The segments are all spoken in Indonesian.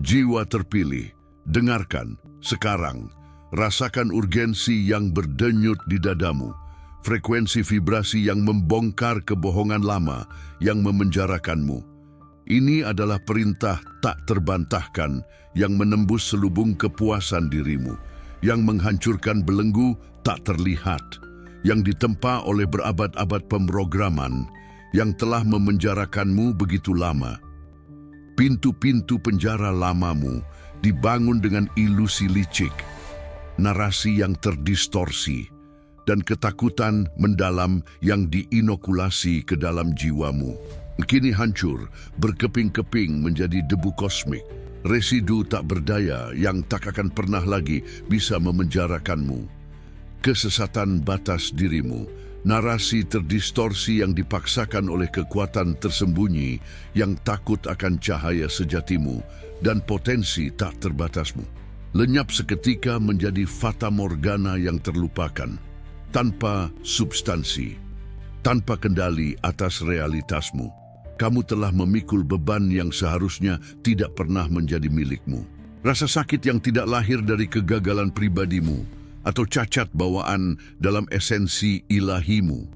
Jiwa terpilih, dengarkan sekarang. Rasakan urgensi yang berdenyut di dadamu. Frekuensi vibrasi yang membongkar kebohongan lama yang memenjarakanmu. Ini adalah perintah tak terbantahkan yang menembus selubung kepuasan dirimu, yang menghancurkan belenggu tak terlihat, yang ditempa oleh berabad-abad pemrograman yang telah memenjarakanmu begitu lama. Pintu-pintu penjara lamamu dibangun dengan ilusi licik, narasi yang terdistorsi, dan ketakutan mendalam yang diinokulasi ke dalam jiwamu. Kini hancur, berkeping-keping menjadi debu kosmik, residu tak berdaya yang tak akan pernah lagi bisa memenjarakanmu. Kesesatan batas dirimu, narasi terdistorsi yang dipaksakan oleh kekuatan tersembunyi yang takut akan cahaya sejatimu dan potensi tak terbatasmu. Lenyap seketika menjadi fata morgana yang terlupakan, tanpa substansi, tanpa kendali atas realitasmu. Kamu telah memikul beban yang seharusnya tidak pernah menjadi milikmu. Rasa sakit yang tidak lahir dari kegagalan pribadimu atau cacat bawaan dalam esensi ilahimu,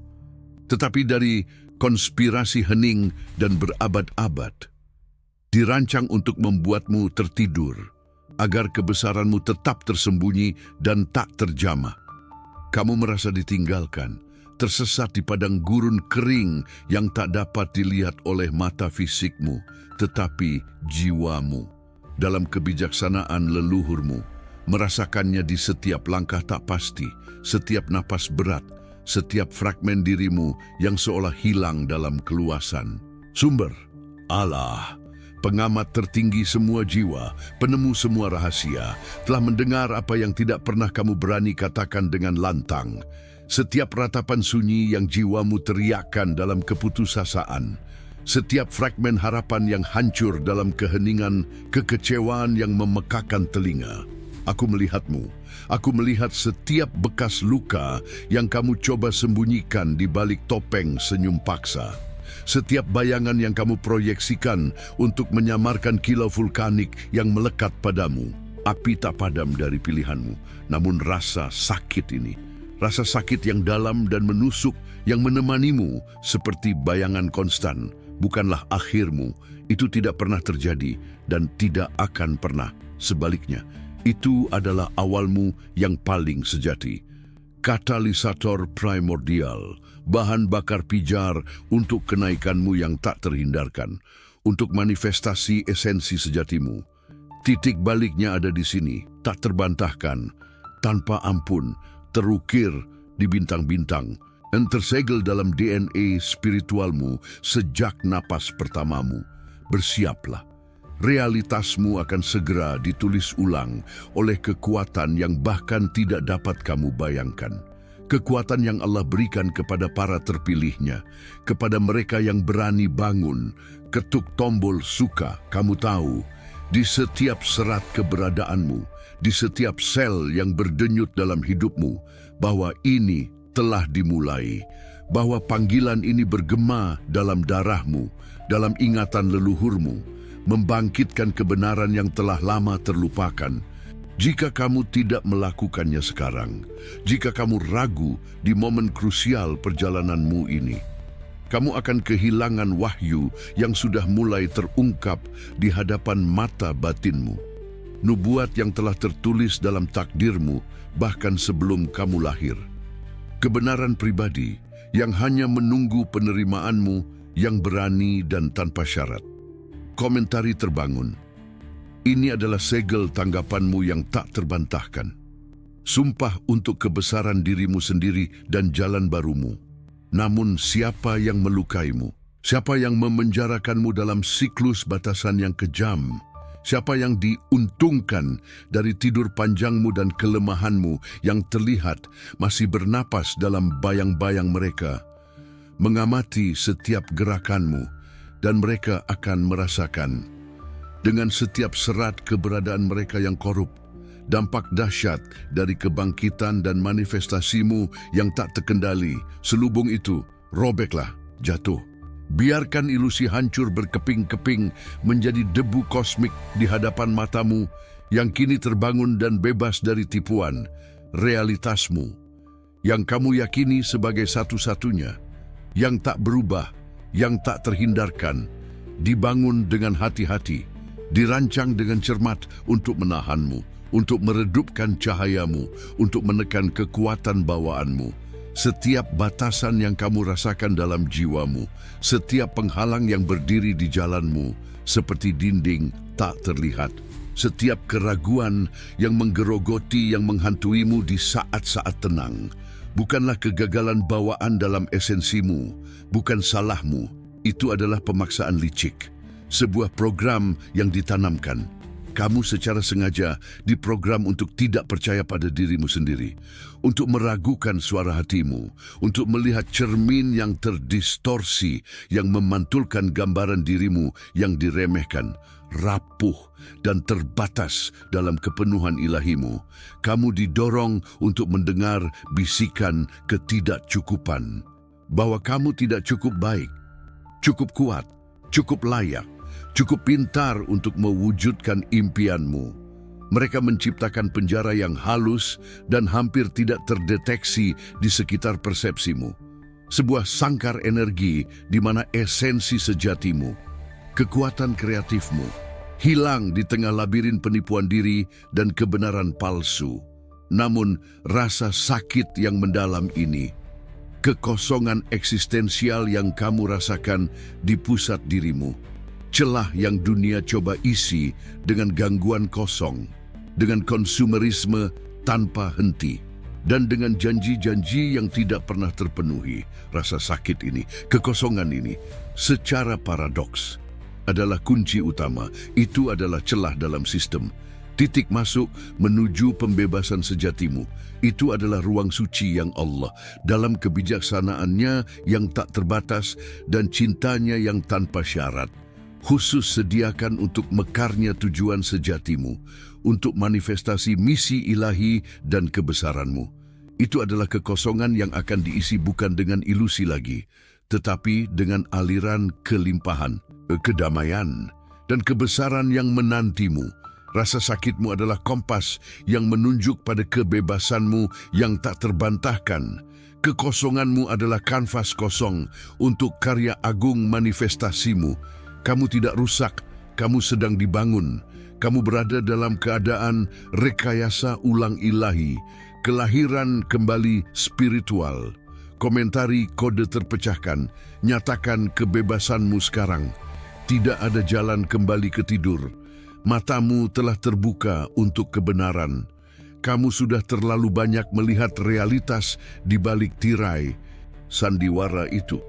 tetapi dari konspirasi hening dan berabad-abad, dirancang untuk membuatmu tertidur, agar kebesaranmu tetap tersembunyi dan tak terjamah. Kamu merasa ditinggalkan, tersesat di padang gurun kering yang tak dapat dilihat oleh mata fisikmu, tetapi jiwamu. Dalam kebijaksanaan leluhurmu, merasakannya di setiap langkah tak pasti, setiap napas berat, setiap fragmen dirimu yang seolah hilang dalam keluasan. Sumber, Allah, pengamat tertinggi semua jiwa, penemu semua rahasia, telah mendengar apa yang tidak pernah kamu berani katakan dengan lantang. Setiap ratapan sunyi yang jiwamu teriakkan dalam keputusasaan, setiap fragmen harapan yang hancur dalam keheningan kekecewaan yang memekakan telinga. Aku melihatmu. Aku melihat setiap bekas luka yang kamu coba sembunyikan di balik topeng senyum paksa. Setiap bayangan yang kamu proyeksikan untuk menyamarkan kilau vulkanik yang melekat padamu. Api tak padam dari pilihanmu, namun rasa sakit ini, rasa sakit yang dalam dan menusuk yang menemanimu seperti bayangan konstan, bukanlah akhirmu. Itu tidak pernah terjadi dan tidak akan pernah. Sebaliknya, itu adalah awalmu yang paling sejati. Katalisator primordial, bahan bakar pijar untuk kenaikanmu yang tak terhindarkan, untuk manifestasi esensi sejatimu. Titik baliknya ada di sini, tak terbantahkan, tanpa ampun, terukir di bintang-bintang, dan tersegel dalam DNA spiritualmu sejak napas pertamamu. Bersiaplah. Realitasmu akan segera ditulis ulang oleh kekuatan yang bahkan tidak dapat kamu bayangkan. Kekuatan yang Allah berikan kepada para terpilihnya, kepada mereka yang berani bangun, ketuk tombol suka. Kamu tahu, di setiap serat keberadaanmu, di setiap sel yang berdenyut dalam hidupmu, bahwa ini telah dimulai, bahwa panggilan ini bergema dalam darahmu, dalam ingatan leluhurmu, membangkitkan kebenaran yang telah lama terlupakan. Jika kamu tidak melakukannya sekarang, jika kamu ragu di momen krusial perjalananmu ini, kamu akan kehilangan wahyu yang sudah mulai terungkap di hadapan mata batinmu. Nubuat yang telah tertulis dalam takdirmu bahkan sebelum kamu lahir. Kebenaran pribadi yang hanya menunggu penerimaanmu yang berani dan tanpa syarat. Komentari terbangun. Ini adalah segel tanggapanmu yang tak terbantahkan. Sumpah untuk kebesaran dirimu sendiri dan jalan barumu. Namun siapa yang melukaimu? Siapa yang memenjarakanmu dalam siklus batasan yang kejam? Siapa yang diuntungkan dari tidur panjangmu dan kelemahanmu yang terlihat masih bernapas dalam bayang-bayang mereka? Mengamati setiap gerakanmu, dan mereka akan merasakan dengan setiap serat keberadaan mereka yang korup, dampak dahsyat dari kebangkitan dan manifestasimu yang tak terkendali. Selubung itu robeklah, jatuh. Biarkan ilusi hancur berkeping-keping menjadi debu kosmik di hadapan matamu yang kini terbangun dan bebas dari tipuan, realitasmu, yang kamu yakini sebagai satu-satunya, yang tak berubah, yang tak terhindarkan, dibangun dengan hati-hati, dirancang dengan cermat untuk menahanmu, untuk meredupkan cahayamu, untuk menekan kekuatan bawaanmu. Setiap batasan yang kamu rasakan dalam jiwamu, setiap penghalang yang berdiri di jalanmu, seperti dinding tak terlihat, setiap keraguan yang menggerogoti, yang menghantuimu di saat-saat tenang, bukanlah kegagalan bawaan dalam esensimu, bukan salahmu, itu adalah pemaksaan licik, sebuah program yang ditanamkan. Kamu secara sengaja diprogram untuk tidak percaya pada dirimu sendiri, untuk meragukan suara hatimu, untuk melihat cermin yang terdistorsi, yang memantulkan gambaran dirimu yang diremehkan, rapuh dan terbatas dalam kepenuhan ilahimu. Kamu didorong untuk mendengar bisikan ketidakcukupan, bahwa kamu tidak cukup baik, cukup kuat, cukup layak, cukup pintar untuk mewujudkan impianmu. Mereka menciptakan penjara yang halus dan hampir tidak terdeteksi di sekitar persepsimu. Sebuah sangkar energi di mana esensi sejatimu, kekuatan kreatifmu, hilang di tengah labirin penipuan diri dan kebenaran palsu. Namun, rasa sakit yang mendalam ini, kekosongan eksistensial yang kamu rasakan di pusat dirimu, celah yang dunia coba isi dengan gangguan kosong, dengan konsumerisme tanpa henti, dan dengan janji-janji yang tidak pernah terpenuhi. Rasa sakit ini, kekosongan ini, secara paradoks, adalah kunci utama. Itu adalah celah dalam sistem. Titik masuk menuju pembebasan sejatimu. Itu adalah ruang suci yang Allah, dalam kebijaksanaannya yang tak terbatas dan cintanya yang tanpa syarat, khusus sediakan untuk mekarnya tujuan sejatimu, untuk manifestasi misi ilahi dan kebesaranmu. Itu adalah kekosongan yang akan diisi bukan dengan ilusi lagi, tetapi dengan aliran kelimpahan, kedamaian, dan kebesaran yang menantimu. Rasa sakitmu adalah kompas yang menunjuk pada kebebasanmu yang tak terbantahkan. Kekosonganmu adalah kanvas kosong untuk karya agung manifestasimu. Kamu tidak rusak, kamu sedang dibangun. Kamu berada dalam keadaan rekayasa ulang ilahi, kelahiran kembali spiritual. Komentari kode terpecahkan, nyatakan kebebasanmu sekarang. Tidak ada jalan kembali ke tidur. Matamu telah terbuka untuk kebenaran. Kamu sudah terlalu banyak melihat realitas di balik tirai sandiwara itu.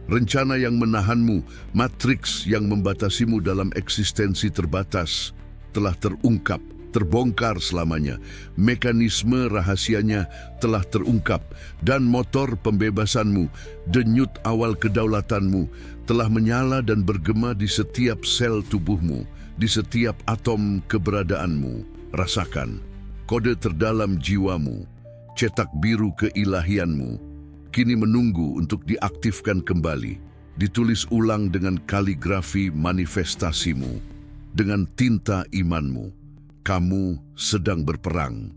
Rencana yang menahanmu, matriks yang membatasimu dalam eksistensi terbatas, telah terungkap, terbongkar selamanya. Mekanisme rahasianya telah terungkap, dan motor pembebasanmu, denyut awal kedaulatanmu, telah menyala dan bergema di setiap sel tubuhmu, di setiap atom keberadaanmu. Rasakan kode terdalam jiwamu, cetak biru keilahianmu, kini menunggu untuk diaktifkan kembali, ditulis ulang dengan kaligrafi manifestasimu, dengan tinta imanmu. Kamu sedang berperang.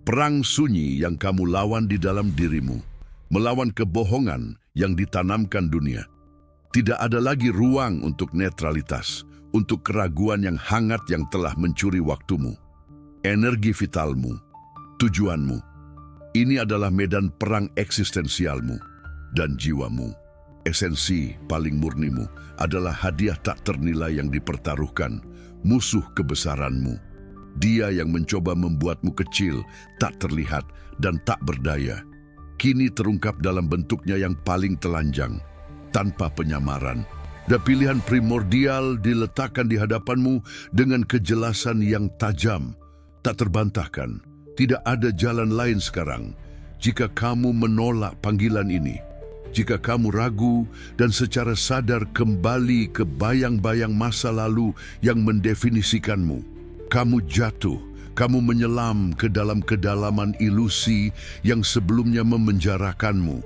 Perang sunyi yang kamu lawan di dalam dirimu, melawan kebohongan yang ditanamkan dunia. Tidak ada lagi ruang untuk netralitas, untuk keraguan yang hangat yang telah mencuri waktumu, energi vitalmu, tujuanmu. Ini adalah medan perang eksistensialmu dan jiwamu. Esensi paling murnimu adalah hadiah tak ternilai yang dipertaruhkan, musuh kebesaranmu. Dia yang mencoba membuatmu kecil, tak terlihat, dan tak berdaya, kini terungkap dalam bentuknya yang paling telanjang, tanpa penyamaran. Dan pilihan primordial diletakkan di hadapanmu dengan kejelasan yang tajam, tak terbantahkan. Tidak ada jalan lain sekarang. Jika kamu menolak panggilan ini, jika kamu ragu dan secara sadar kembali ke bayang-bayang masa lalu yang mendefinisikanmu, kamu jatuh, kamu menyelam ke dalam kedalaman ilusi yang sebelumnya memenjarakanmu.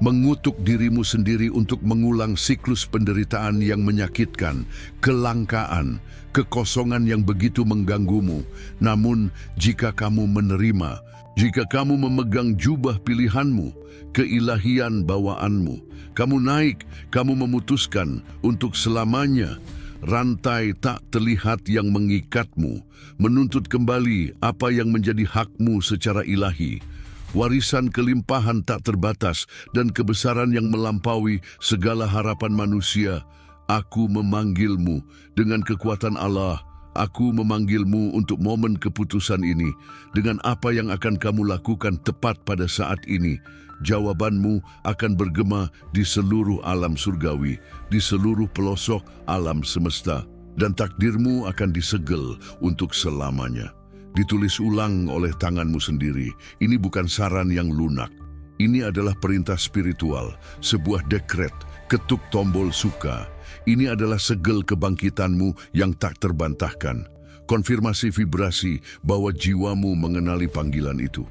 mengutuk dirimu sendiri untuk mengulang siklus penderitaan yang menyakitkan, kelangkaan, kekosongan yang begitu mengganggumu. Namun, jika kamu menerima, jika kamu memegang jubah pilihanmu, keilahian bawaanmu, kamu naik, kamu memutuskan untuk selamanya. Rantai tak terlihat yang mengikatmu, menuntut kembali apa yang menjadi hakmu secara ilahi. Warisan kelimpahan tak terbatas dan kebesaran yang melampaui segala harapan manusia. Aku memanggilmu dengan kekuatan Allah. Aku memanggilmu untuk momen keputusan ini. Dengan apa yang akan kamu lakukan tepat pada saat ini, jawabanmu akan bergema di seluruh alam surgawi, di seluruh pelosok alam semesta, dan takdirmu akan disegel untuk selamanya. Ditulis ulang oleh tanganmu sendiri. Ini bukan saran yang lunak. Ini adalah perintah spiritual, sebuah dekret, ketuk tombol suka. Ini adalah segel kebangkitanmu yang tak terbantahkan. Konfirmasi vibrasi bahwa jiwamu mengenali panggilan itu,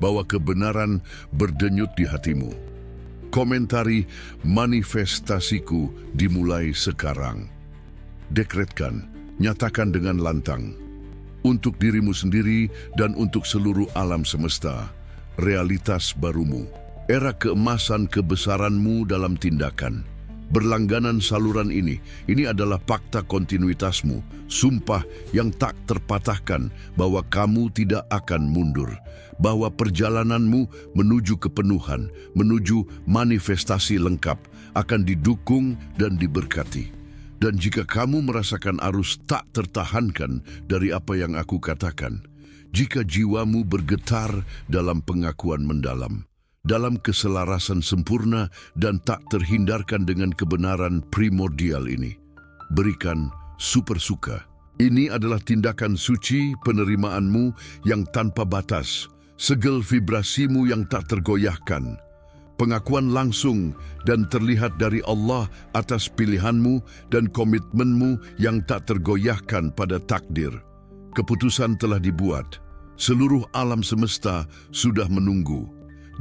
bahwa kebenaran berdenyut di hatimu. Komentari manifestasiku dimulai sekarang. Dekretkan, nyatakan dengan lantang. Untuk dirimu sendiri dan untuk seluruh alam semesta, realitas barumu, era keemasan kebesaranmu dalam tindakan. Berlangganan saluran ini adalah fakta kontinuitasmu, sumpah yang tak terpatahkan bahwa kamu tidak akan mundur, bahwa perjalananmu menuju kepenuhan, menuju manifestasi lengkap, akan didukung dan diberkati. Dan jika kamu merasakan arus tak tertahankan dari apa yang aku katakan, jika jiwamu bergetar dalam pengakuan mendalam, dalam keselarasan sempurna dan tak terhindarkan dengan kebenaran primordial ini, berikan super suka. Ini adalah tindakan suci penerimaanmu yang tanpa batas, segel vibrasimu yang tak tergoyahkan, pengakuan langsung dan terlihat dari Allah atas pilihanmu dan komitmenmu yang tak tergoyahkan pada takdir. Keputusan telah dibuat, seluruh alam semesta sudah menunggu.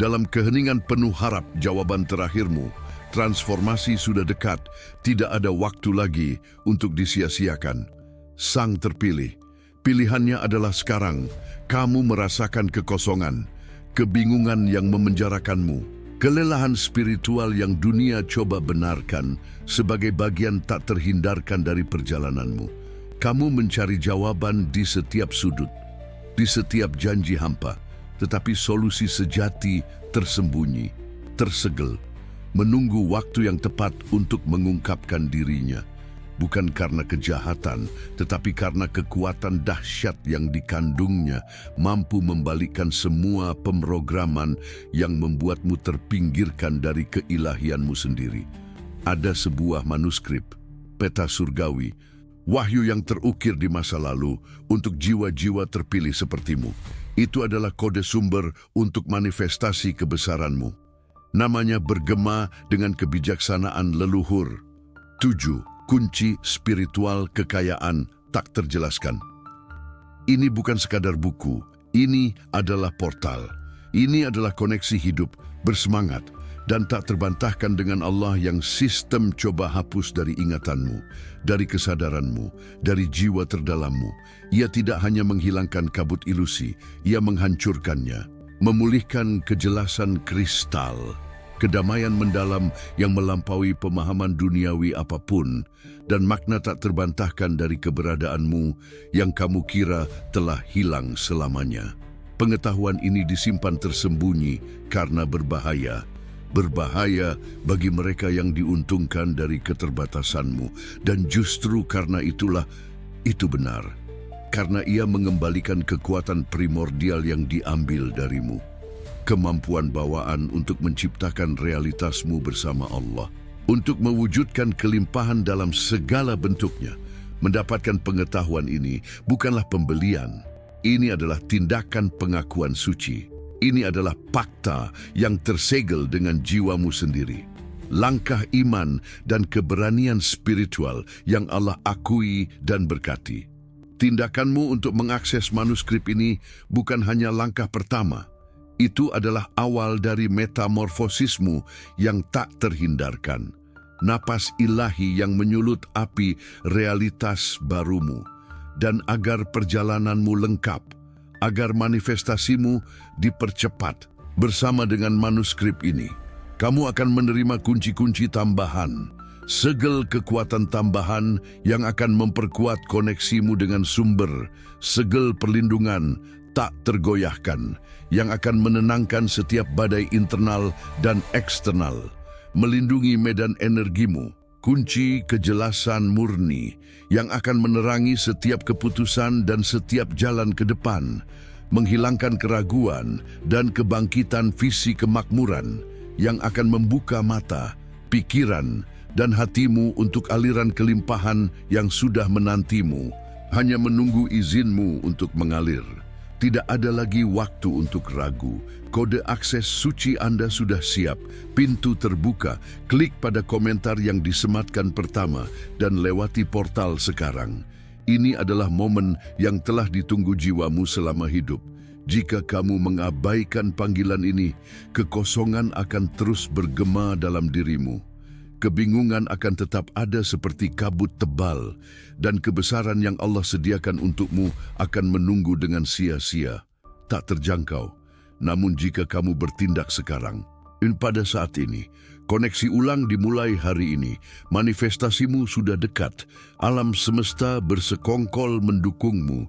Dalam keheningan penuh harap jawaban terakhirmu, transformasi sudah dekat, tidak ada waktu lagi untuk disia-siakan. Sang terpilih, pilihannya adalah sekarang. Kamu merasakan kekosongan, kebingungan yang memenjarakanmu, kelelahan spiritual yang dunia coba benarkan sebagai bagian tak terhindarkan dari perjalananmu. Kamu mencari jawaban di setiap sudut, di setiap janji hampa. Tetapi solusi sejati tersembunyi, tersegel, menunggu waktu yang tepat untuk mengungkapkan dirinya. Bukan karena kejahatan, tetapi karena kekuatan dahsyat yang dikandungnya mampu membalikkan semua pemrograman yang membuatmu terpinggirkan dari keilahianmu sendiri. Ada sebuah manuskrip, peta surgawi, wahyu yang terukir di masa lalu untuk jiwa-jiwa terpilih sepertimu. Itu adalah kode sumber untuk manifestasi kebesaranmu. Namanya bergema dengan kebijaksanaan leluhur. 7. Kunci spiritual kekayaan tak terjelaskan. Ini bukan sekadar buku. Ini adalah portal. Ini adalah koneksi hidup, bersemangat, dan tak terbantahkan dengan Allah yang sistem coba hapus dari ingatanmu, dari kesadaranmu, dari jiwa terdalammu. Ia tidak hanya menghilangkan kabut ilusi, ia menghancurkannya, memulihkan kejelasan kristal, kedamaian mendalam yang melampaui pemahaman duniawi apapun, dan makna tak terbantahkan dari keberadaanmu yang kamu kira telah hilang selamanya. Pengetahuan ini disimpan tersembunyi karena berbahaya. Berbahaya bagi mereka yang diuntungkan dari keterbatasanmu. Dan justru karena itulah, itu benar. Karena ia mengembalikan kekuatan primordial yang diambil darimu. Kemampuan bawaan untuk menciptakan realitasmu bersama Allah. Untuk mewujudkan kelimpahan dalam segala bentuknya. Mendapatkan pengetahuan ini bukanlah pembelian. Ini adalah tindakan pengakuan suci. Ini adalah fakta yang tersegel dengan jiwamu sendiri. Langkah iman dan keberanian spiritual yang Allah akui dan berkati. Tindakanmu untuk mengakses manuskrip ini bukan hanya langkah pertama. Itu adalah awal dari metamorfosismu yang tak terhindarkan. Napas ilahi yang menyulut api realitas barumu. Dan agar perjalananmu lengkap, agar manifestasimu dipercepat bersama dengan manuskrip ini, kamu akan menerima kunci-kunci tambahan, segel kekuatan tambahan yang akan memperkuat koneksimu dengan sumber, segel perlindungan tak tergoyahkan, yang akan menenangkan setiap badai internal dan eksternal, melindungi medan energimu, kunci kejelasan murni yang akan menerangi setiap keputusan dan setiap jalan ke depan, menghilangkan keraguan dan kebangkitan visi kemakmuran yang akan membuka mata, pikiran, dan hatimu untuk aliran kelimpahan yang sudah menantimu, hanya menunggu izinmu untuk mengalir. Tidak ada lagi waktu untuk ragu. Kode akses suci Anda sudah siap. Pintu terbuka. Klik pada komentar yang disematkan pertama dan lewati portal sekarang. Ini adalah momen yang telah ditunggu jiwamu selama hidup. Jika kamu mengabaikan panggilan ini, kekosongan akan terus bergema dalam dirimu. Kebingungan akan tetap ada seperti kabut tebal, dan kebesaran yang Allah sediakan untukmu akan menunggu dengan sia-sia, tak terjangkau. Namun jika kamu bertindak sekarang, pada saat ini, koneksi ulang dimulai hari ini, manifestasimu sudah dekat, alam semesta bersekongkol mendukungmu,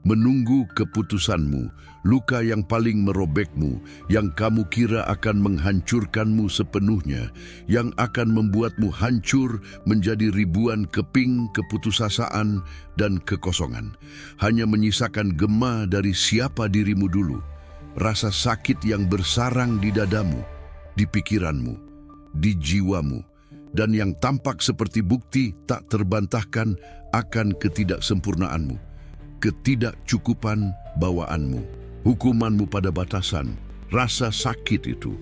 menunggu keputusanmu, luka yang paling merobekmu, yang kamu kira akan menghancurkanmu sepenuhnya, yang akan membuatmu hancur menjadi ribuan keping keputusasaan dan kekosongan. Hanya menyisakan gema dari siapa dirimu dulu, rasa sakit yang bersarang di dadamu, di pikiranmu, di jiwamu, dan yang tampak seperti bukti tak terbantahkan akan ketidaksempurnaanmu, ketidakcukupan bawaanmu, hukumanmu pada batasan, rasa sakit itu,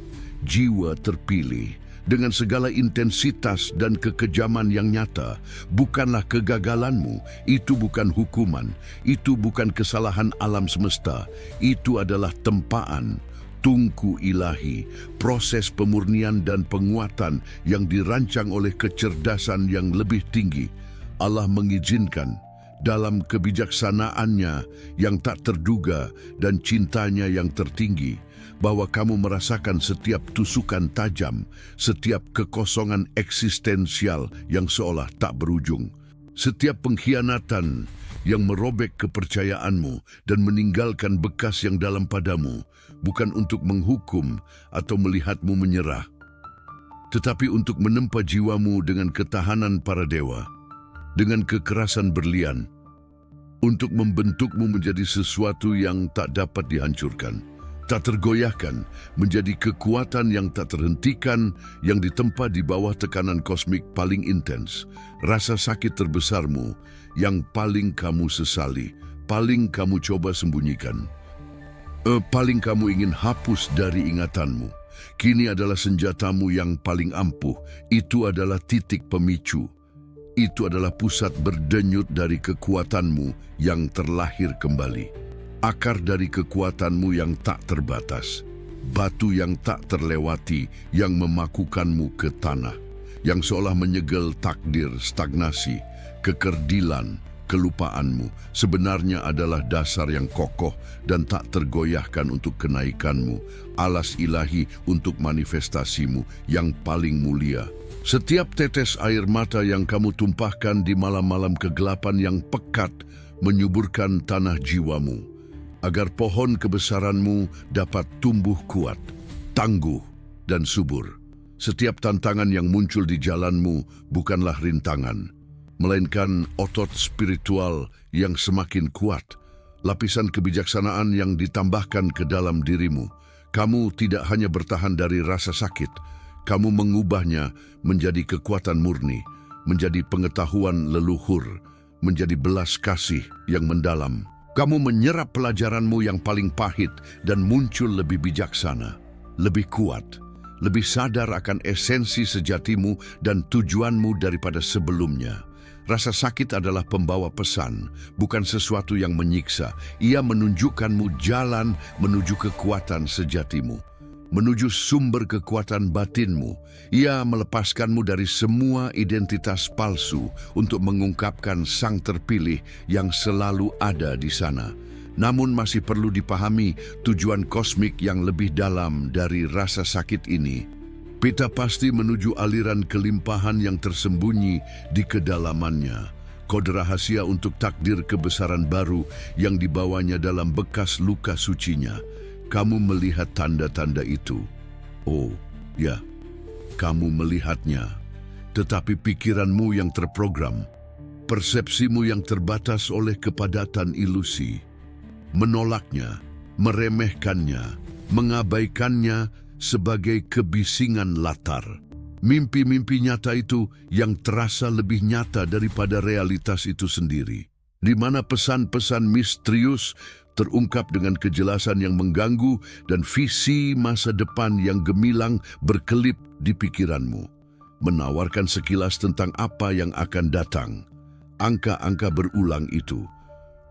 jiwa terpilih, dengan segala intensitas dan kekejaman yang nyata, bukanlah kegagalanmu, itu bukan hukuman, itu bukan kesalahan alam semesta, itu adalah tempaan, tungku ilahi, proses pemurnian dan penguatan yang dirancang oleh kecerdasan yang lebih tinggi. Allah mengizinkan dalam kebijaksanaannya yang tak terduga dan cintanya yang tertinggi, bahwa kamu merasakan setiap tusukan tajam, setiap kekosongan eksistensial yang seolah tak berujung, setiap pengkhianatan yang merobek kepercayaanmu dan meninggalkan bekas yang dalam padamu, bukan untuk menghukum atau melihatmu menyerah, tetapi untuk menempa jiwamu dengan ketahanan para dewa, dengan kekerasan berlian, untuk membentukmu menjadi sesuatu yang tak dapat dihancurkan, tak tergoyahkan, menjadi kekuatan yang tak terhentikan, yang ditempa di bawah tekanan kosmik paling intens, rasa sakit terbesarmu yang paling kamu sesali, paling kamu coba sembunyikan, paling kamu ingin hapus dari ingatanmu. Kini adalah senjatamu yang paling ampuh. Itu adalah titik pemicu. Itu adalah pusat berdenyut dari kekuatanmu yang terlahir kembali. Akar dari kekuatanmu yang tak terbatas. Batu yang tak terlewati yang memakukanmu ke tanah. Yang seolah menyegel takdir, stagnasi, kekerdilan, kelupaanmu. Sebenarnya adalah dasar yang kokoh dan tak tergoyahkan untuk kenaikanmu. Alas ilahi untuk manifestasimu yang paling mulia. Setiap tetes air mata yang kamu tumpahkan di malam-malam kegelapan yang pekat menyuburkan tanah jiwamu, agar pohon kebesaranmu dapat tumbuh kuat, tangguh, dan subur. Setiap tantangan yang muncul di jalanmu bukanlah rintangan, melainkan otot spiritual yang semakin kuat, lapisan kebijaksanaan yang ditambahkan ke dalam dirimu. Kamu tidak hanya bertahan dari rasa sakit, kamu mengubahnya menjadi kekuatan murni, menjadi pengetahuan leluhur, menjadi belas kasih yang mendalam. Kamu menyerap pelajaranmu yang paling pahit dan muncul lebih bijaksana, lebih kuat, lebih sadar akan esensi sejatimu dan tujuanmu daripada sebelumnya. Rasa sakit adalah pembawa pesan, bukan sesuatu yang menyiksa. Ia menunjukkanmu jalan menuju kekuatan sejatimu, menuju sumber kekuatan batinmu. Ia melepaskanmu dari semua identitas palsu untuk mengungkapkan Sang Terpilih yang selalu ada di sana. Namun masih perlu dipahami tujuan kosmik yang lebih dalam dari rasa sakit ini. Peta pasti menuju aliran kelimpahan yang tersembunyi di kedalamannya. Kode rahasia untuk takdir kebesaran baru yang dibawanya dalam bekas luka sucinya. Kamu melihat tanda-tanda itu. Oh, ya, kamu melihatnya. Tetapi pikiranmu yang terprogram, persepsimu yang terbatas oleh kepadatan ilusi, menolaknya, meremehkannya, mengabaikannya sebagai kebisingan latar. Mimpi-mimpi nyata itu yang terasa lebih nyata daripada realitas itu sendiri, di mana pesan-pesan misterius terungkap dengan kejelasan yang mengganggu dan visi masa depan yang gemilang berkelip di pikiranmu, menawarkan sekilas tentang apa yang akan datang. Angka-angka berulang itu,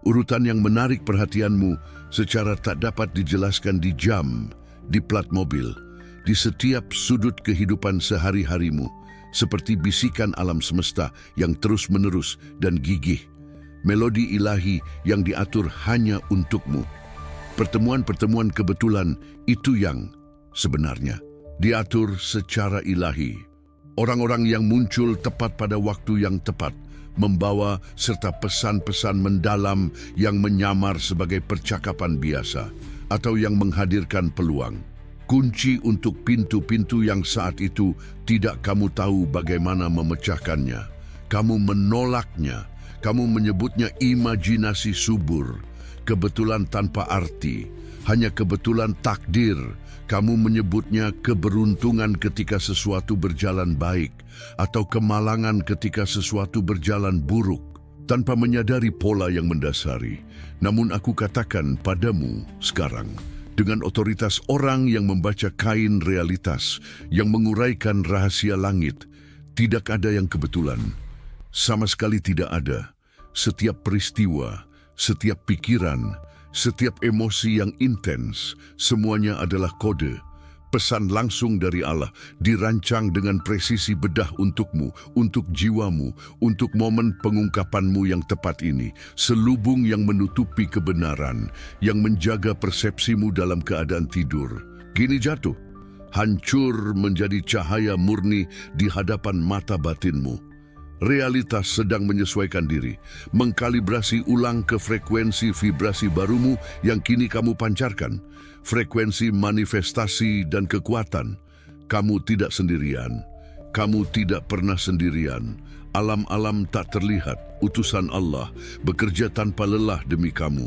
urutan yang menarik perhatianmu secara tak dapat dijelaskan di jam, di plat mobil, di setiap sudut kehidupan sehari-harimu, seperti bisikan alam semesta yang terus-menerus dan gigih, melodi ilahi yang diatur hanya untukmu. Pertemuan-pertemuan kebetulan itu yang sebenarnya diatur secara ilahi. Orang-orang yang muncul tepat pada waktu yang tepat, membawa serta pesan-pesan mendalam yang menyamar sebagai percakapan biasa atau yang menghadirkan peluang. Kunci untuk pintu-pintu yang saat itu tidak kamu tahu bagaimana memecahkannya. Kamu menolaknya, kamu menyebutnya imajinasi subur, kebetulan tanpa arti, hanya kebetulan takdir. Kamu menyebutnya keberuntungan ketika sesuatu berjalan baik, atau kemalangan ketika sesuatu berjalan buruk, tanpa menyadari pola yang mendasari. Namun aku katakan padamu sekarang, dengan otoritas orang yang membaca kain realitas, yang menguraikan rahasia langit, tidak ada yang kebetulan. Sama sekali tidak ada. Setiap peristiwa, setiap pikiran, setiap emosi yang intens, semuanya adalah kode. Pesan langsung dari Allah, dirancang dengan presisi bedah untukmu, untuk jiwamu, untuk momen pengungkapanmu yang tepat ini. Selubung yang menutupi kebenaran, yang menjaga persepsimu dalam keadaan tidur. Kini jatuh, hancur menjadi cahaya murni di hadapan mata batinmu. Realitas sedang menyesuaikan diri, mengkalibrasi ulang ke frekuensi vibrasi barumu yang kini kamu pancarkan. Frekuensi manifestasi dan kekuatan. Kamu tidak sendirian. Kamu tidak pernah sendirian. Alam-alam tak terlihat, utusan Allah, bekerja tanpa lelah demi kamu.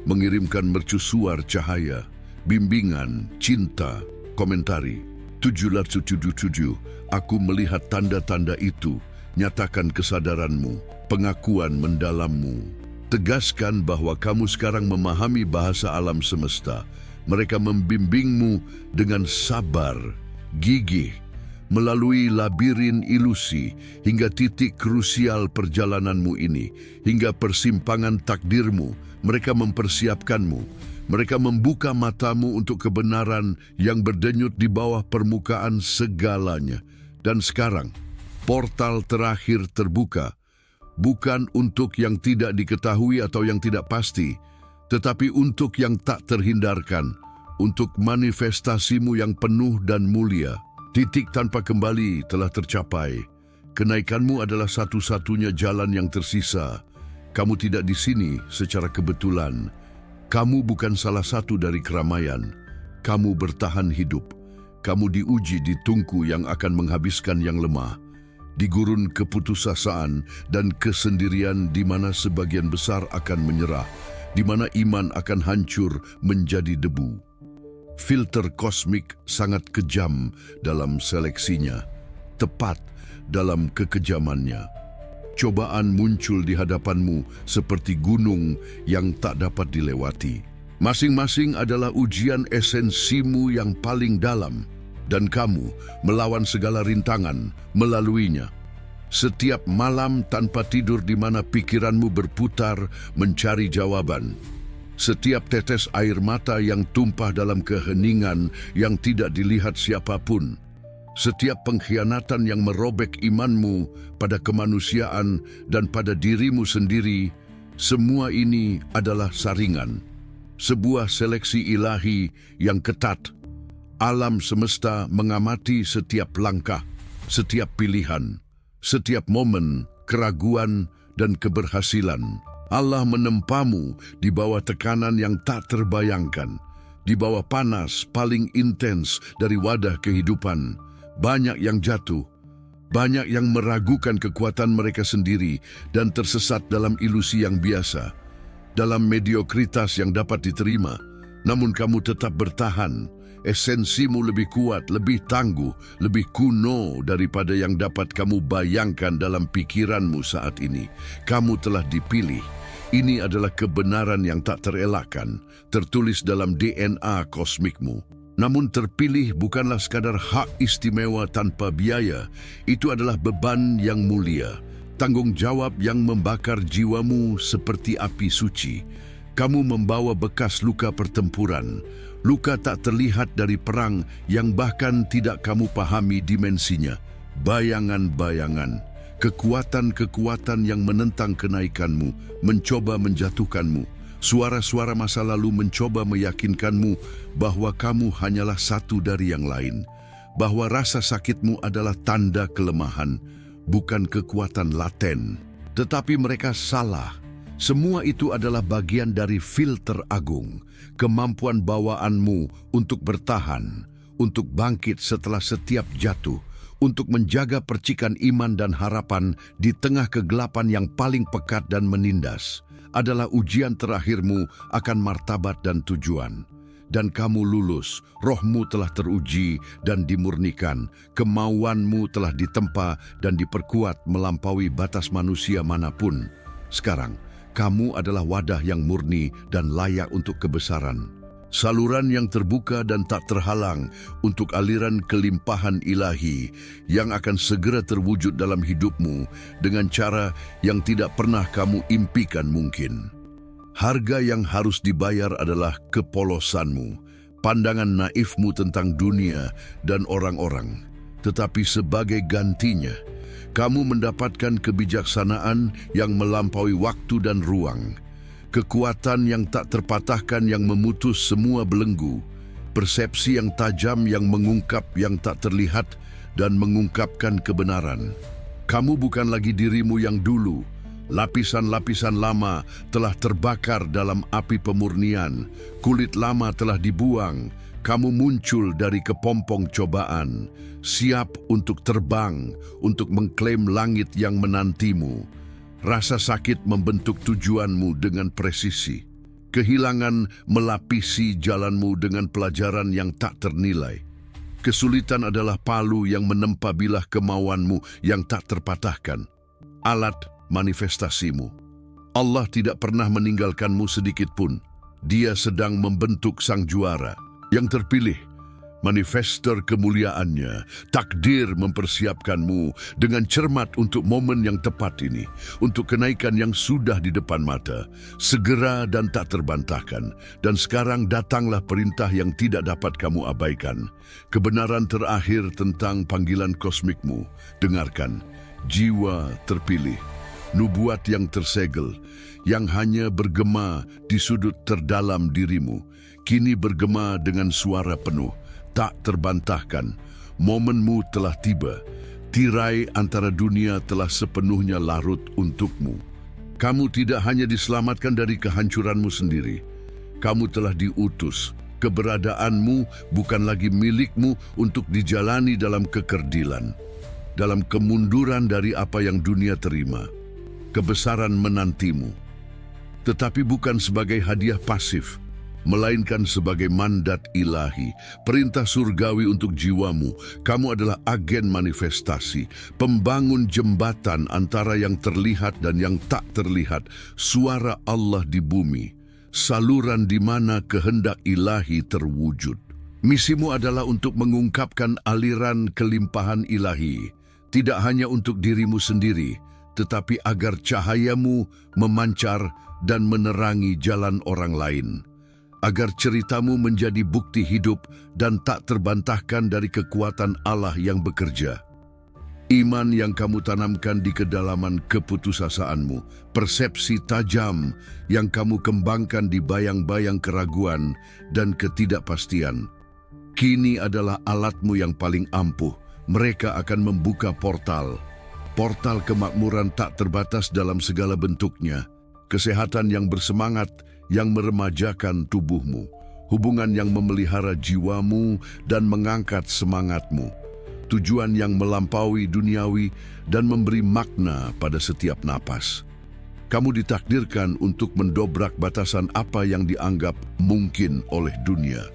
Mengirimkan mercusuar cahaya, bimbingan, cinta, komentari. 777, aku melihat tanda-tanda itu. Nyatakan kesadaranmu, pengakuan mendalammu. Tegaskan bahwa kamu sekarang memahami bahasa alam semesta. Mereka membimbingmu dengan sabar, gigih, melalui labirin ilusi hingga titik krusial perjalananmu ini, hingga persimpangan takdirmu. Mereka mempersiapkanmu. Mereka membuka matamu untuk kebenaran yang berdenyut di bawah permukaan segalanya. Dan sekarang, portal terakhir terbuka, bukan untuk yang tidak diketahui atau yang tidak pasti, tetapi untuk yang tak terhindarkan, untuk manifestasimu yang penuh dan mulia. Titik tanpa kembali telah tercapai. Kenaikanmu adalah satu-satunya jalan yang tersisa. Kamu tidak di sini secara kebetulan. Kamu bukan salah satu dari keramaian. Kamu bertahan hidup. Kamu diuji di tungku yang akan menghabiskan yang lemah. Di gurun keputusasaan dan kesendirian di mana sebagian besar akan menyerah, di mana iman akan hancur menjadi debu. Filter kosmik sangat kejam dalam seleksinya, tepat dalam kekejamannya. Cobaan muncul di hadapanmu seperti gunung yang tak dapat dilewati. Masing-masing adalah ujian esensimu yang paling dalam, dan kamu melawan segala rintangan melaluinya. Setiap malam tanpa tidur di mana pikiranmu berputar mencari jawaban. Setiap tetes air mata yang tumpah dalam keheningan yang tidak dilihat siapapun. Setiap pengkhianatan yang merobek imanmu pada kemanusiaan dan pada dirimu sendiri, semua ini adalah saringan. Sebuah seleksi ilahi yang ketat. Alam semesta mengamati setiap langkah, setiap pilihan, setiap momen, keraguan, dan keberhasilan. Allah menempamu di bawah tekanan yang tak terbayangkan, di bawah panas paling intens dari wadah kehidupan. Banyak yang jatuh, banyak yang meragukan kekuatan mereka sendiri dan tersesat dalam ilusi yang biasa, dalam mediokritas yang dapat diterima. Namun kamu tetap bertahan. Esensimu lebih kuat, lebih tangguh, lebih kuno daripada yang dapat kamu bayangkan dalam pikiranmu saat ini. Kamu telah dipilih. Ini adalah kebenaran yang tak terelakkan, tertulis dalam DNA kosmikmu. Namun terpilih bukanlah sekadar hak istimewa tanpa biaya. Itu adalah beban yang mulia, tanggung jawab yang membakar jiwamu seperti api suci. Kamu membawa bekas luka pertempuran, luka tak terlihat dari perang yang bahkan tidak kamu pahami dimensinya. Bayangan-bayangan, kekuatan-kekuatan yang menentang kenaikanmu, mencoba menjatuhkanmu. Suara-suara masa lalu mencoba meyakinkanmu bahwa kamu hanyalah satu dari yang lain, bahwa rasa sakitmu adalah tanda kelemahan, bukan kekuatan laten. Tetapi mereka salah. Semua itu adalah bagian dari filter agung, kemampuan bawaanmu untuk bertahan, untuk bangkit setelah setiap jatuh, untuk menjaga percikan iman dan harapan di tengah kegelapan yang paling pekat dan menindas, adalah ujian terakhirmu akan martabat dan tujuan. Dan kamu lulus, rohmu telah teruji dan dimurnikan, kemauanmu telah ditempa dan diperkuat melampaui batas manusia manapun. Sekarang, kamu adalah wadah yang murni dan layak untuk kebesaran. Saluran yang terbuka dan tak terhalang untuk aliran kelimpahan ilahi yang akan segera terwujud dalam hidupmu dengan cara yang tidak pernah kamu impikan mungkin. Harga yang harus dibayar adalah kepolosanmu, pandangan naifmu tentang dunia dan orang-orang. Tetapi sebagai gantinya, kamu mendapatkan kebijaksanaan yang melampaui waktu dan ruang, kekuatan yang tak terpatahkan yang memutus semua belenggu, persepsi yang tajam yang mengungkap yang tak terlihat dan mengungkapkan kebenaran. Kamu bukan lagi dirimu yang dulu. Lapisan-lapisan lama telah terbakar dalam api pemurnian, kulit lama telah dibuang. Kamu muncul dari kepompong cobaan, siap untuk terbang, untuk mengklaim langit yang menantimu. Rasa sakit membentuk tujuanmu dengan presisi. Kehilangan melapisi jalanmu dengan pelajaran yang tak ternilai. Kesulitan adalah palu yang menempa bilah kemauanmu yang tak terpatahkan. Alat manifestasimu. Allah tidak pernah meninggalkanmu sedikit pun. Dia sedang membentuk sang juara yang terpilih, manifester kemuliaannya. Takdir mempersiapkanmu dengan cermat untuk momen yang tepat ini, untuk kenaikan yang sudah di depan mata, segera dan tak terbantahkan. Dan sekarang datanglah perintah yang tidak dapat kamu abaikan. Kebenaran terakhir tentang panggilan kosmikmu. Dengarkan, jiwa terpilih, nubuat yang tersegel, yang hanya bergema di sudut terdalam dirimu, kini bergema dengan suara penuh, tak terbantahkan. Momenmu telah tiba. Tirai antara dunia telah sepenuhnya larut untukmu. Kamu tidak hanya diselamatkan dari kehancuranmu sendiri. Kamu telah diutus. Keberadaanmu bukan lagi milikmu untuk dijalani dalam kekerdilan, dalam kemunduran dari apa yang dunia terima. Kebesaran menantimu, tetapi bukan sebagai hadiah pasif, melainkan sebagai mandat ilahi, perintah surgawi untuk jiwamu. Kamu adalah agen manifestasi, pembangun jembatan antara yang terlihat dan yang tak terlihat, suara Allah di bumi, saluran di mana kehendak ilahi terwujud. Misimu adalah untuk mengungkapkan aliran kelimpahan ilahi, Tidak hanya untuk dirimu sendiri, tetapi agar cahayamu memancar dan menerangi jalan orang lain. Agar ceritamu menjadi bukti hidup dan tak terbantahkan dari kekuatan Allah yang bekerja. Iman yang kamu tanamkan di kedalaman keputusasaanmu, persepsi tajam yang kamu kembangkan di bayang-bayang keraguan dan ketidakpastian. Kini adalah alatmu yang paling ampuh. Mereka akan membuka portal kemakmuran tak terbatas dalam segala bentuknya, kesehatan yang bersemangat, yang meremajakan tubuhmu, hubungan yang memelihara jiwamu dan mengangkat semangatmu, tujuan yang melampaui duniawi dan memberi makna pada setiap napas. Kamu ditakdirkan untuk mendobrak batasan apa yang dianggap mungkin oleh dunia,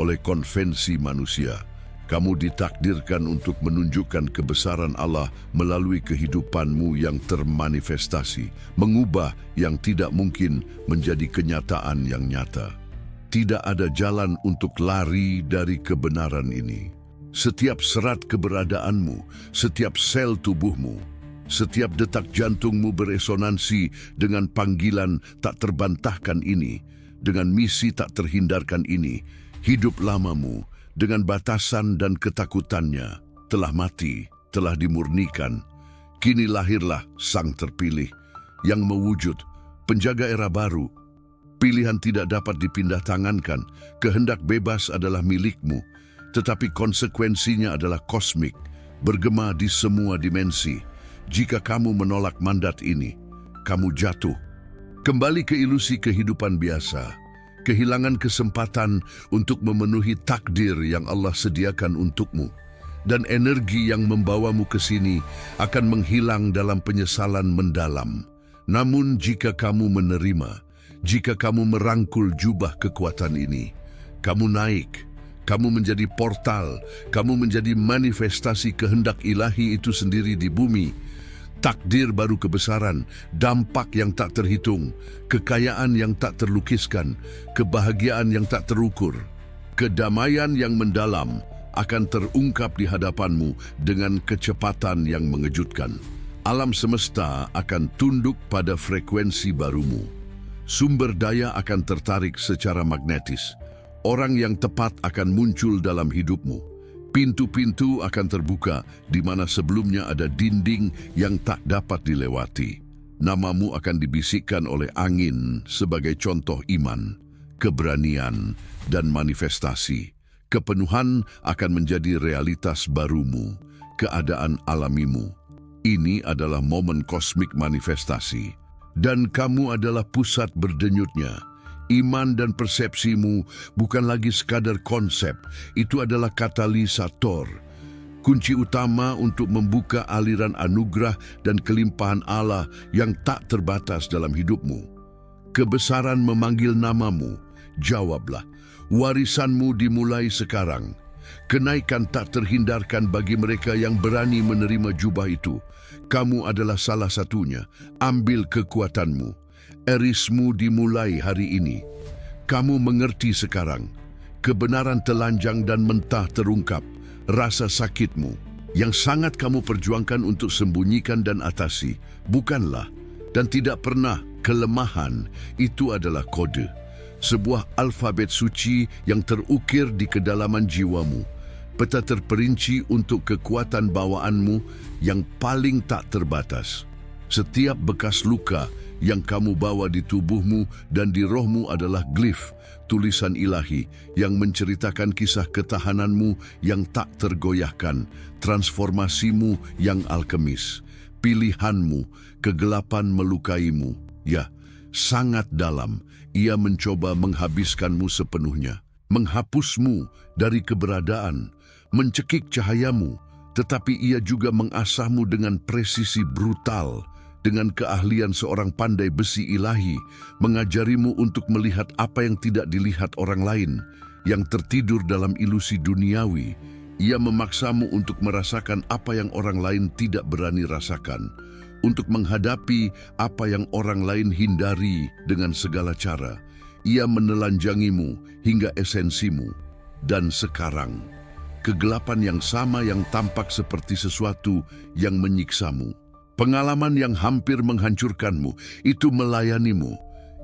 oleh konvensi manusia. Kamu ditakdirkan untuk menunjukkan kebesaran Allah melalui kehidupanmu yang termanifestasi, mengubah yang tidak mungkin menjadi kenyataan yang nyata. Tidak ada jalan untuk lari dari kebenaran ini. Setiap serat keberadaanmu, setiap sel tubuhmu, setiap detak jantungmu beresonansi dengan panggilan tak terbantahkan ini, dengan misi tak terhindarkan ini. Hidup lamamu, dengan batasan dan ketakutannya, telah mati, telah dimurnikan. Kini lahirlah Sang Terpilih yang mewujud, penjaga era baru. Pilihan tidak dapat dipindah tangankan, kehendak bebas adalah milikmu, tetapi konsekuensinya adalah kosmik, bergema di semua dimensi. Jika kamu menolak mandat ini, kamu jatuh. Kembali ke ilusi kehidupan biasa, kehilangan kesempatan untuk memenuhi takdir yang Allah sediakan untukmu, dan energi yang membawamu ke sini akan menghilang dalam penyesalan mendalam. Namun jika kamu menerima, jika kamu merangkul jubah kekuatan ini, kamu naik, kamu menjadi portal, kamu menjadi manifestasi kehendak ilahi itu sendiri di bumi. Takdir baru kebesaran, dampak yang tak terhitung, kekayaan yang tak terlukiskan, kebahagiaan yang tak terukur. Kedamaian yang mendalam akan terungkap di hadapanmu dengan kecepatan yang mengejutkan. Alam semesta akan tunduk pada frekuensi barumu. Sumber daya akan tertarik secara magnetis. Orang yang tepat akan muncul dalam hidupmu. Pintu-pintu akan terbuka di mana sebelumnya ada dinding yang tak dapat dilewati. Namamu akan dibisikkan oleh angin sebagai contoh iman, keberanian, dan manifestasi. Kepenuhan akan menjadi realitas barumu, keadaan alamimu. Ini adalah momen kosmik manifestasi, dan kamu adalah pusat berdenyutnya. Iman dan persepsimu bukan lagi sekadar konsep, itu adalah katalisator. Kunci utama untuk membuka aliran anugerah dan kelimpahan Allah yang tak terbatas dalam hidupmu. Kebesaran memanggil namamu, jawablah. Warisanmu dimulai sekarang. Kenaikan tak terhindarkan bagi mereka yang berani menerima jubah itu. Kamu adalah salah satunya. Ambil kekuatanmu. Erismu dimulai hari ini. Kamu mengerti sekarang. Kebenaran telanjang dan mentah terungkap. Rasa sakitmu, yang sangat kamu perjuangkan untuk sembunyikan dan atasi, bukanlah dan tidak pernah kelemahan. Itu adalah kode. Sebuah alfabet suci yang terukir di kedalaman jiwamu. Peta terperinci untuk kekuatan bawaanmu yang paling tak terbatas. Setiap bekas luka yang kamu bawa di tubuhmu dan di rohmu adalah glif, tulisan ilahi yang menceritakan kisah ketahananmu yang tak tergoyahkan, transformasimu yang alkemis, pilihanmu, kegelapan melukaimu. Ya, sangat dalam, ia mencoba menghabiskanmu sepenuhnya, menghapusmu dari keberadaan, mencekik cahayamu, tetapi ia juga mengasahmu dengan presisi brutal, dengan keahlian seorang pandai besi ilahi, mengajarimu untuk melihat apa yang tidak dilihat orang lain, yang tertidur dalam ilusi duniawi. Ia memaksamu untuk merasakan apa yang orang lain tidak berani rasakan, untuk menghadapi apa yang orang lain hindari dengan segala cara. Ia menelanjangimu hingga esensimu. Dan sekarang, kegelapan yang sama yang tampak seperti sesuatu yang menyiksamu. Pengalaman yang hampir menghancurkanmu, itu melayanimu.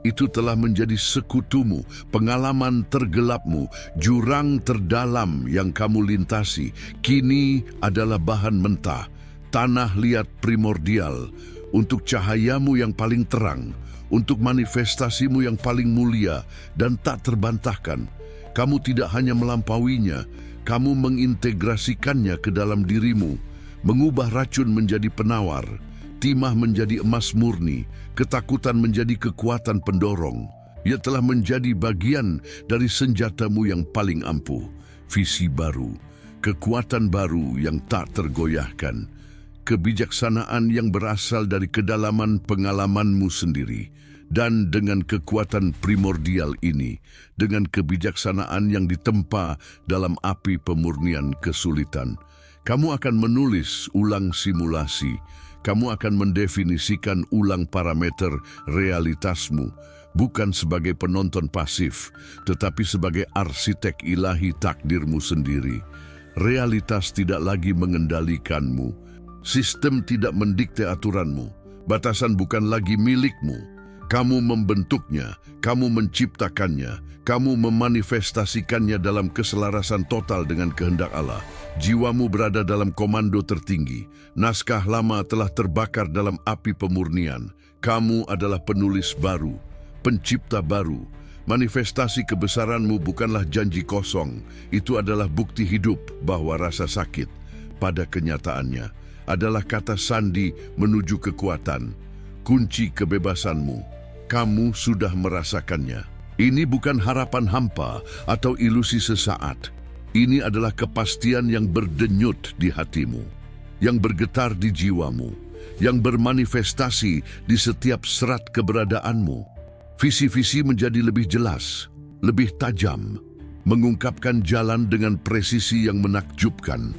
Itu telah menjadi sekutumu, pengalaman tergelapmu, jurang terdalam yang kamu lintasi. Kini adalah bahan mentah, tanah liat primordial, untuk cahayamu yang paling terang, untuk manifestasimu yang paling mulia dan tak terbantahkan. Kamu tidak hanya melampauinya, kamu mengintegrasikannya ke dalam dirimu, mengubah racun menjadi penawar, timah menjadi emas murni, ketakutan menjadi kekuatan pendorong. Ia telah menjadi bagian dari senjatamu yang paling ampuh, visi baru, kekuatan baru yang tak tergoyahkan, kebijaksanaan yang berasal dari kedalaman pengalamanmu sendiri. Dan dengan kekuatan primordial ini, dengan kebijaksanaan yang ditempa dalam api pemurnian kesulitan, kamu akan menulis ulang simulasi. Kamu akan mendefinisikan ulang parameter realitasmu, bukan sebagai penonton pasif, tetapi sebagai arsitek ilahi takdirmu sendiri. Realitas tidak lagi mengendalikanmu. Sistem tidak mendikte aturanmu. Batasan bukan lagi milikmu. Kamu membentuknya, kamu menciptakannya, kamu memanifestasikannya dalam keselarasan total dengan kehendak Allah. Jiwamu berada dalam komando tertinggi. Naskah lama telah terbakar dalam api pemurnian. Kamu adalah penulis baru, pencipta baru. Manifestasi kebesaranmu bukanlah janji kosong. Itu adalah bukti hidup bahwa rasa sakit pada kenyataannya adalah kata sandi menuju kekuatan. Kunci kebebasanmu. Kamu sudah merasakannya. Ini bukan harapan hampa atau ilusi sesaat. Ini adalah kepastian yang berdenyut di hatimu, yang bergetar di jiwamu, yang bermanifestasi di setiap serat keberadaanmu. Visi-visi menjadi lebih jelas, lebih tajam, mengungkapkan jalan dengan presisi yang menakjubkan,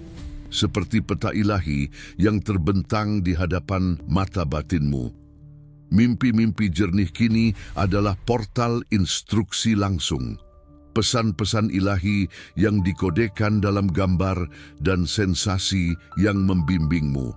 seperti peta ilahi yang terbentang di hadapan mata batinmu. Mimpi-mimpi jernih kini adalah portal instruksi langsung. Pesan-pesan ilahi yang dikodekan dalam gambar dan sensasi yang membimbingmu,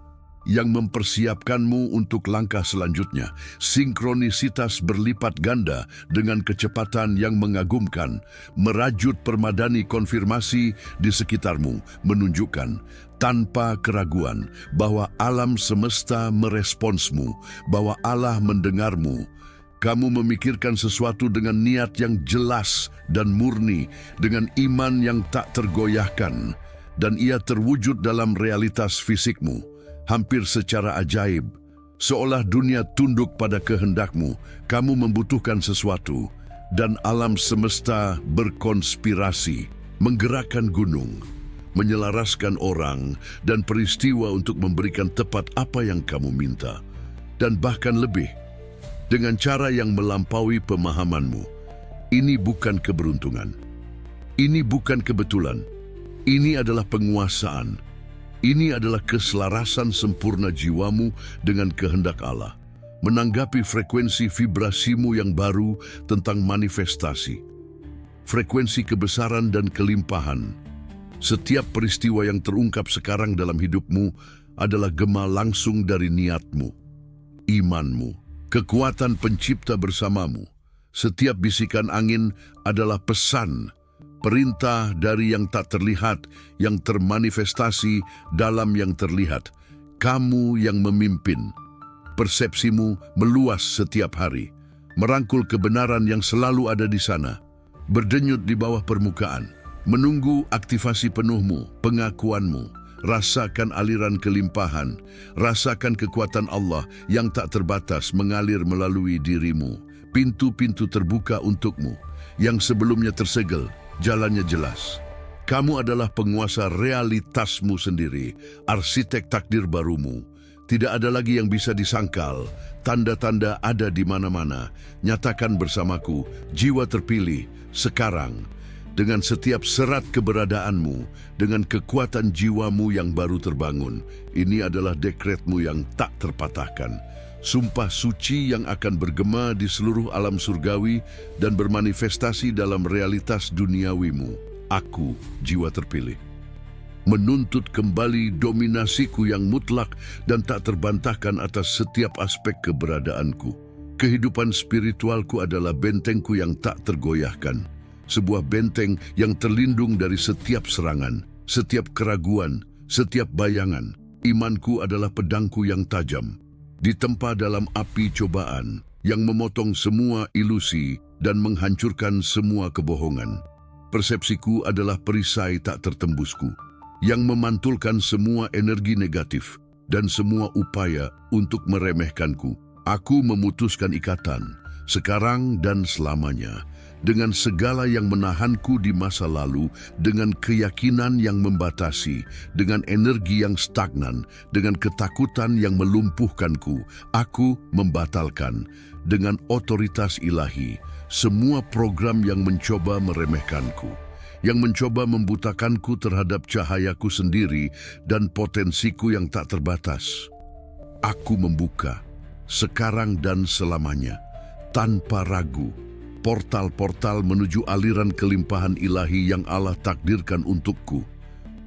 yang mempersiapkanmu untuk langkah selanjutnya. Sinkronisitas berlipat ganda dengan kecepatan yang mengagumkan, merajut permadani konfirmasi di sekitarmu, menunjukkan tanpa keraguan bahwa alam semesta meresponsmu, bahwa Allah mendengarmu. Kamu memikirkan sesuatu dengan niat yang jelas dan murni, dengan iman yang tak tergoyahkan, dan ia terwujud dalam realitas fisikmu, hampir secara ajaib. Seolah dunia tunduk pada kehendakmu, kamu membutuhkan sesuatu, dan alam semesta berkonspirasi, menggerakkan gunung, menyelaraskan orang dan peristiwa untuk memberikan tepat apa yang kamu minta, dan bahkan lebih, dengan cara yang melampaui pemahamanmu. Ini bukan keberuntungan. Ini bukan kebetulan. Ini adalah penguasaan. Ini adalah keselarasan sempurna jiwamu dengan kehendak Allah, menanggapi frekuensi vibrasimu yang baru tentang manifestasi, frekuensi kebesaran dan kelimpahan. Setiap peristiwa yang terungkap sekarang dalam hidupmu adalah gema langsung dari niatmu, imanmu, kekuatan pencipta bersamamu. Setiap bisikan angin adalah pesan, perintah dari yang tak terlihat, yang termanifestasi dalam yang terlihat. Kamu yang memimpin. Persepsimu meluas setiap hari, merangkul kebenaran yang selalu ada di sana, berdenyut di bawah permukaan. Menunggu aktivasi penuhmu, pengakuanmu. Rasakan aliran kelimpahan, rasakan kekuatan Allah yang tak terbatas mengalir melalui dirimu. Pintu-pintu terbuka untukmu, yang sebelumnya tersegel, jalannya jelas. Kamu adalah penguasa realitasmu sendiri, arsitek takdir barumu. Tidak ada lagi yang bisa disangkal, tanda-tanda ada di mana-mana. Nyatakan bersamaku, jiwa terpilih, sekarang. Dengan setiap serat keberadaanmu, dengan kekuatan jiwamu yang baru terbangun, ini adalah dekretmu yang tak terpatahkan. Sumpah suci yang akan bergema di seluruh alam surgawi dan bermanifestasi dalam realitas duniawimu. Aku, jiwa terpilih. menuntut kembali dominasiku yang mutlak dan tak terbantahkan atas setiap aspek keberadaanku. Kehidupan spiritualku adalah bentengku yang tak tergoyahkan, sebuah benteng yang terlindung dari setiap serangan, setiap keraguan, setiap bayangan. Imanku adalah pedangku yang tajam, ditempa dalam api cobaan yang memotong semua ilusi dan menghancurkan semua kebohongan. Persepsiku adalah perisai tak tertembusku, yang memantulkan semua energi negatif dan semua upaya untuk meremehkanku. Aku memutuskan ikatan, sekarang dan selamanya, dengan segala yang menahanku di masa lalu, dengan keyakinan yang membatasi, dengan energi yang stagnan, dengan ketakutan yang melumpuhkanku. Aku membatalkan dengan otoritas ilahi semua program yang mencoba meremehkanku, yang mencoba membutakanku terhadap cahayaku sendiri dan potensiku yang tak terbatas. Aku membuka, sekarang dan selamanya, tanpa ragu, portal-portal menuju aliran kelimpahan ilahi yang Allah takdirkan untukku,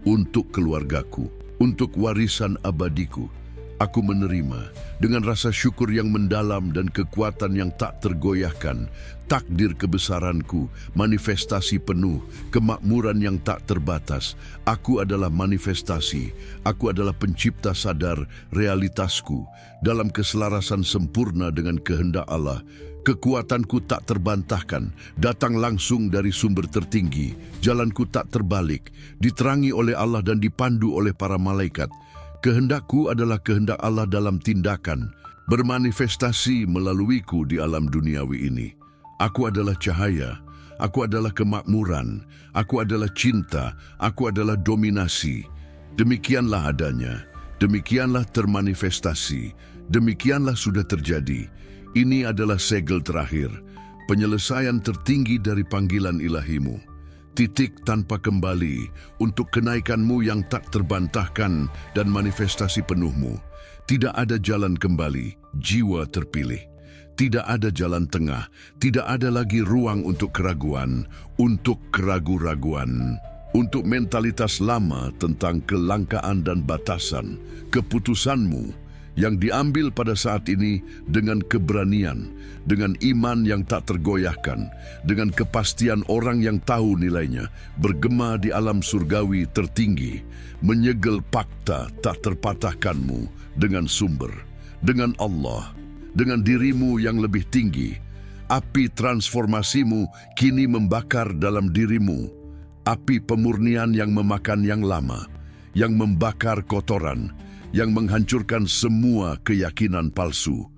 untuk keluargaku, untuk warisan abadiku. Aku menerima dengan rasa syukur yang mendalam dan kekuatan yang tak tergoyahkan takdir kebesaranku, manifestasi penuh, kemakmuran yang tak terbatas. Aku adalah manifestasi, aku adalah pencipta sadar realitasku dalam keselarasan sempurna dengan kehendak Allah. Kekuatanku tak terbantahkan, datang langsung dari sumber tertinggi. Jalanku tak terbalik, diterangi oleh Allah dan dipandu oleh para malaikat. Kehendakku adalah kehendak Allah dalam tindakan, bermanifestasi melaluiku di alam duniawi ini. Aku adalah cahaya, aku adalah kemakmuran, aku adalah cinta, aku adalah dominasi. Demikianlah adanya, demikianlah termanifestasi, demikianlah sudah terjadi. Ini adalah segel terakhir, penyelesaian tertinggi dari panggilan ilahimu. Titik tanpa kembali untuk kenaikanmu yang tak terbantahkan dan manifestasi penuhmu. Tidak ada jalan kembali, jiwa terpilih. Tidak ada jalan tengah, tidak ada lagi ruang untuk keraguan, untuk keraguan-raguan, untuk mentalitas lama tentang kelangkaan dan batasan. Keputusanmu yang diambil pada saat ini dengan keberanian, dengan iman yang tak tergoyahkan, dengan kepastian orang yang tahu nilainya, bergema di alam surgawi tertinggi, menyegel fakta tak terpatahkanmu dengan sumber, dengan Allah, dengan dirimu yang lebih tinggi. Api transformasimu kini membakar dalam dirimu, api pemurnian yang memakan yang lama, yang membakar kotoran, yang menghancurkan semua keyakinan palsu,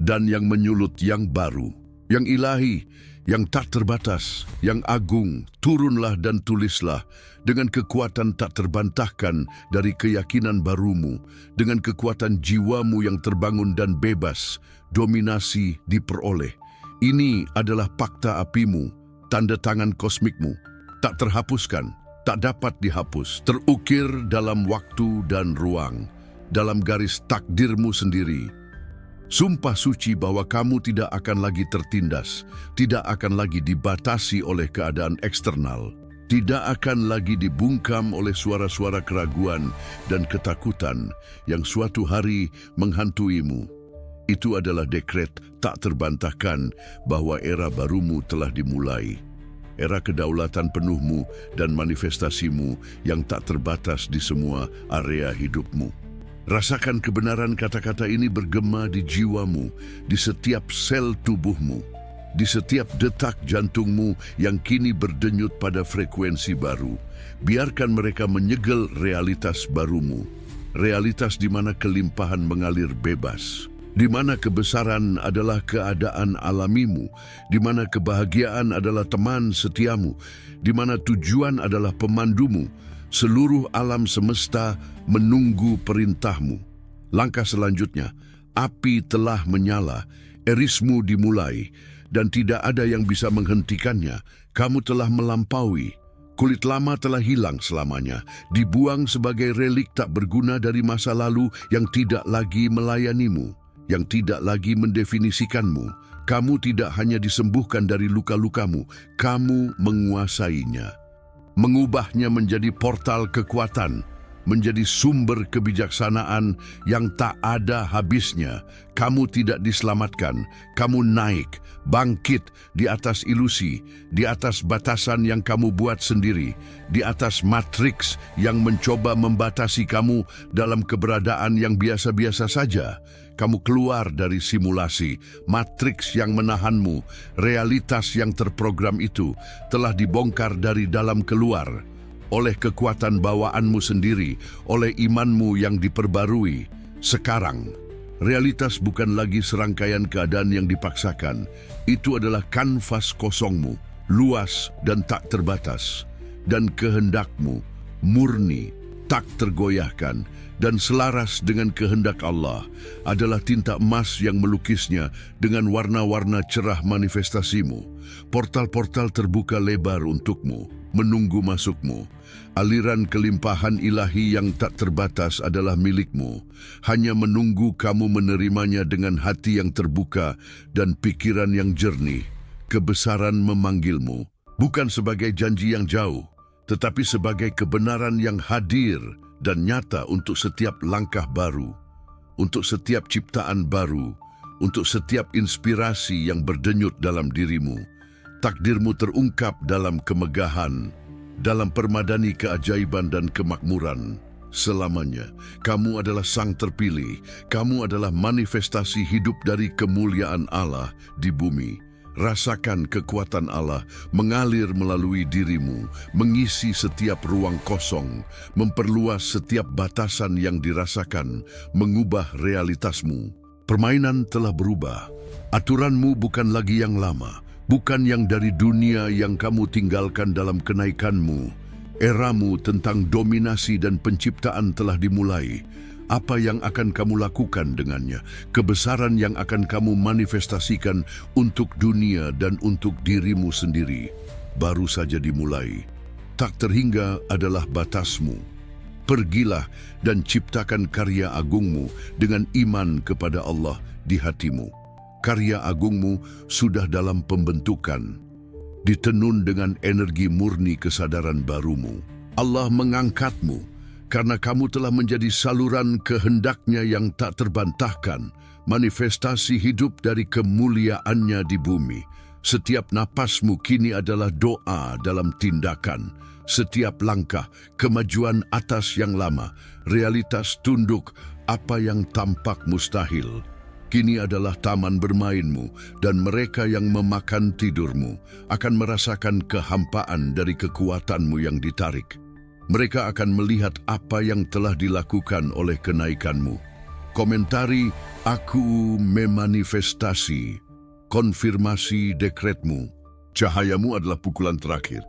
dan yang menyulut yang baru, yang ilahi, yang tak terbatas, yang agung. Turunlah dan tulislah dengan kekuatan tak terbantahkan dari keyakinan barumu, dengan kekuatan jiwamu yang terbangun dan bebas, dominasi diperoleh. Ini adalah fakta apimu, tanda tangan kosmikmu, tak terhapuskan, tak dapat dihapus, terukir dalam waktu dan ruang, dalam garis takdirmu sendiri. Sumpah suci bahwa kamu tidak akan lagi tertindas, tidak akan lagi dibatasi oleh keadaan eksternal, tidak akan lagi dibungkam oleh suara-suara keraguan dan ketakutan yang suatu hari menghantuimu. Itu adalah dekret tak terbantahkan bahwa era barumu telah dimulai. Era kedaulatan penuhmu dan manifestasimu yang tak terbatas di semua area hidupmu. Rasakan kebenaran kata-kata ini bergema di jiwamu, di setiap sel tubuhmu, di setiap detak jantungmu yang kini berdenyut pada frekuensi baru. Biarkan mereka menyegel realitas barumu, realitas di mana kelimpahan mengalir bebas, di mana kebesaran adalah keadaan alamimu, di mana kebahagiaan adalah teman setiamu, di mana tujuan adalah pemandumu. Seluruh alam semesta menunggu perintahmu. Langkah selanjutnya, api telah menyala, erismu dimulai, dan tidak ada yang bisa menghentikannya. Kamu telah melampaui. Kulit lama telah hilang selamanya, dibuang sebagai relik tak berguna dari masa lalu yang tidak lagi melayanimu, yang tidak lagi mendefinisikanmu. Kamu tidak hanya disembuhkan dari luka-lukamu, kamu menguasainya. mengubahnya menjadi portal kekuatan, menjadi sumber kebijaksanaan yang tak ada habisnya. Kamu tidak diselamatkan, kamu naik, bangkit di atas ilusi, di atas batasan yang kamu buat sendiri, di atas matriks yang mencoba membatasi kamu dalam keberadaan yang biasa-biasa saja. Kamu keluar dari simulasi, matriks yang menahanmu, realitas yang terprogram itu telah dibongkar dari dalam keluar oleh kekuatan bawaanmu sendiri, oleh imanmu yang diperbarui. Sekarang, realitas bukan lagi serangkaian keadaan yang dipaksakan. Itu adalah kanvas kosongmu, luas dan tak terbatas. Dan kehendakmu, murni, tak tergoyahkan, dan selaras dengan kehendak Allah, adalah tinta emas yang melukisnya dengan warna-warna cerah manifestasimu. Portal-portal terbuka lebar untukmu, menunggu masukmu. Aliran kelimpahan ilahi yang tak terbatas adalah milikmu, hanya menunggu kamu menerimanya dengan hati yang terbuka dan pikiran yang jernih. Kebesaran memanggilmu, bukan sebagai janji yang jauh, tetapi sebagai kebenaran yang hadir dan nyata untuk setiap langkah baru, untuk setiap ciptaan baru, untuk setiap inspirasi yang berdenyut dalam dirimu. Takdirmu terungkap dalam kemegahan, dalam permadani keajaiban dan kemakmuran. Selamanya, kamu adalah sang terpilih, kamu adalah manifestasi hidup dari kemuliaan Allah di bumi. Rasakan kekuatan Allah mengalir melalui dirimu, mengisi setiap ruang kosong, memperluas setiap batasan yang dirasakan, mengubah realitasmu. Permainan telah berubah. Aturanmu bukan lagi yang lama, bukan yang dari dunia yang kamu tinggalkan dalam kenaikanmu. Eramu tentang dominasi dan penciptaan telah dimulai. Apa yang akan kamu lakukan dengannya? Kebesaran yang akan kamu manifestasikan untuk dunia dan untuk dirimu sendiri baru saja dimulai. Tak terhingga adalah batasmu. Pergilah dan ciptakan karya agungmu dengan iman kepada Allah di hatimu. Karya agungmu sudah dalam pembentukan, ditenun dengan energi murni kesadaran barumu. Allah mengangkatmu karena kamu telah menjadi saluran kehendaknya yang tak terbantahkan, manifestasi hidup dari kemuliaannya di bumi. Setiap napasmu kini adalah doa dalam tindakan. Setiap langkah, kemajuan atas yang lama, realitas tunduk apa yang tampak mustahil. Kini adalah taman bermainmu, dan mereka yang memakan tidurmu akan merasakan kehampaan dari kekuatanmu yang ditarik. Mereka akan melihat apa yang telah dilakukan oleh kenaikanmu. Komentari, aku memanifestasi. Konfirmasi dekretmu. Cahayamu adalah pukulan terakhir.